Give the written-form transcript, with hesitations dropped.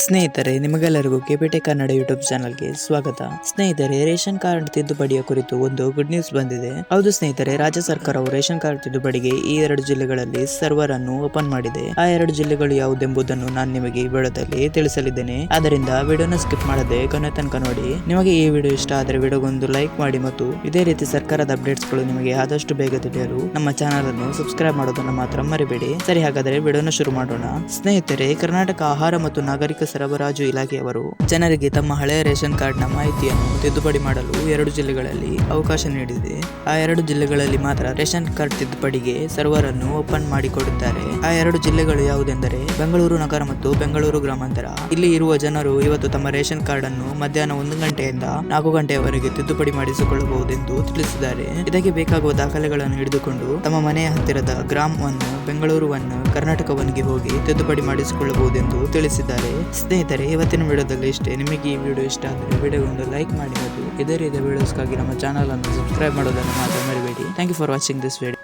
ಸ್ನೇಹಿತರೆ, ನಿಮಗೆಲ್ಲರಿಗೂ ಕೆಪಿಟೆ ಕನ್ನಡ ಯೂಟ್ಯೂಬ್ ಚಾನಲ್ಗೆ ಸ್ವಾಗತ. ಸ್ನೇಹಿತರೆ, ರೇಷನ್ ಕಾರ್ಡ್ ತಿದ್ದುಪಡಿಯ ಕುರಿತು ಒಂದು ಗುಡ್ ನ್ಯೂಸ್ ಬಂದಿದೆ. ಹೌದು ಸ್ನೇಹಿತರೆ, ರಾಜ್ಯ ಸರ್ಕಾರವು ರೇಷನ್ ಕಾರ್ಡ್ ತಿದ್ದುಪಡಿಗೆ ಈ 2 ಜಿಲ್ಲೆಗಳಲ್ಲಿ ಸರ್ವರ್ ಅನ್ನು ಓಪನ್ ಮಾಡಿದೆ. ಆ 2 ಜಿಲ್ಲೆಗಳು ಯಾವುದೆಂಬುದನ್ನು ನಾನು ನಿಮಗೆ ಈ ವಿಡಿಯೋದಲ್ಲಿ ತಿಳಿಸಲಿದ್ದೇನೆ. ಆದ್ದರಿಂದ ವಿಡಿಯೋನ ಸ್ಕಿಪ್ ಮಾಡದೆ ಕೊನೆ ತನಕ ನೋಡಿ. ನಿಮಗೆ ಈ ವಿಡಿಯೋ ಇಷ್ಟ ಆದರೆ ವಿಡಿಯೋಗೊಂದು ಲೈಕ್ ಮಾಡಿ ಮತ್ತು ಇದೇ ರೀತಿ ಸರ್ಕಾರದ ಅಪ್ಡೇಟ್ಸ್ ಗಳು ನಿಮಗೆ ಆದಷ್ಟು ಬೇಗ ತಿಳಿಯಲು ನಮ್ಮ ಚಾನಲ್ ಅನ್ನು ಸಬ್ಸ್ಕ್ರೈಬ್ ಮಾಡೋದನ್ನು ಮಾತ್ರ ಮರಿಬೇಡಿ. ಸರಿ, ಹಾಗಾದರೆ ವಿಡಿಯೋನ ಶುರು ಮಾಡೋಣ. ಸ್ನೇಹಿತರೆ, ಕರ್ನಾಟಕ ಆಹಾರ ಮತ್ತು ನಾಗರಿಕ ಸರಬರಾಜು ಇಲಾಖೆಯವರು ಜನರಿಗೆ ತಮ್ಮ ಹಳೆಯ ರೇಷನ್ ಕಾರ್ಡ್ ನ ಮಾಹಿತಿಯನ್ನು ತಿದ್ದುಪಡಿ ಮಾಡಲು 2 ಜಿಲ್ಲೆಗಳಲ್ಲಿ ಅವಕಾಶ ನೀಡಿದೆ. ಆ 2 ಜಿಲ್ಲೆಗಳಲ್ಲಿ ಮಾತ್ರ ರೇಷನ್ ಕಾರ್ಡ್ ತಿದ್ದುಪಡಿಗೆ ಸರ್ವರ್ ಅನ್ನು ಓಪನ್ ಮಾಡಿಕೊಡುತ್ತಾರೆ. ಆ 2 ಜಿಲ್ಲೆಗಳು ಯಾವುದೆಂದರೆ ಬೆಂಗಳೂರು ನಗರ ಮತ್ತು ಬೆಂಗಳೂರು ಗ್ರಾಮಾಂತರ. ಇಲ್ಲಿ ಇರುವ ಜನರು ಇವತ್ತು ತಮ್ಮ ರೇಷನ್ ಕಾರ್ಡ್ ಅನ್ನು ಮಧ್ಯಾಹ್ನ 1 ಗಂಟೆಯಿಂದ 4 ಗಂಟೆಯವರೆಗೆ ತಿದ್ದುಪಡಿ ಮಾಡಿಸಿಕೊಳ್ಳಬಹುದೆಂದು ತಿಳಿಸಿದ್ದಾರೆ. ಇದಕ್ಕೆ ಬೇಕಾಗುವ ದಾಖಲೆಗಳನ್ನು ಹಿಡಿದುಕೊಂಡು ತಮ್ಮ ಮನೆಯ ಹತ್ತಿರದ ಗ್ರಾಮ್ 1, ಬೆಂಗಳೂರು 1, ಕರ್ನಾಟಕ 1ಗೆ ಹೋಗಿ ತಿದ್ದುಪಡಿ ಮಾಡಿಸಿಕೊಳ್ಳಬಹುದೆಂದು ತಿಳಿಸಿದ್ದಾರೆ. ಸ್ನೇಹಿತರೆ, ಇವತ್ತಿನ ವಿಡಿಯೋದಲ್ಲಿ ಇಷ್ಟೇ. ನಿಮಗೆ ಈ ವಿಡಿಯೋ ಇಷ್ಟ ಆದರೆ ವಿಡಿಯೋಗೊಂದು ಲೈಕ್ ಮಾಡಿ ಮತ್ತು ಇದೇ ರೀತಿಯ ವಿಡಿಯೋಸ್ಗಾಗಿ ನಮ್ಮ ಚಾನಲ್ ಅನ್ನು ಸಬ್ಸ್ಕ್ರೈಬ್ ಮಾಡೋದನ್ನು ಮಾತ್ರ ಮರಿಬೇಡಿ. Thank you for watching this video.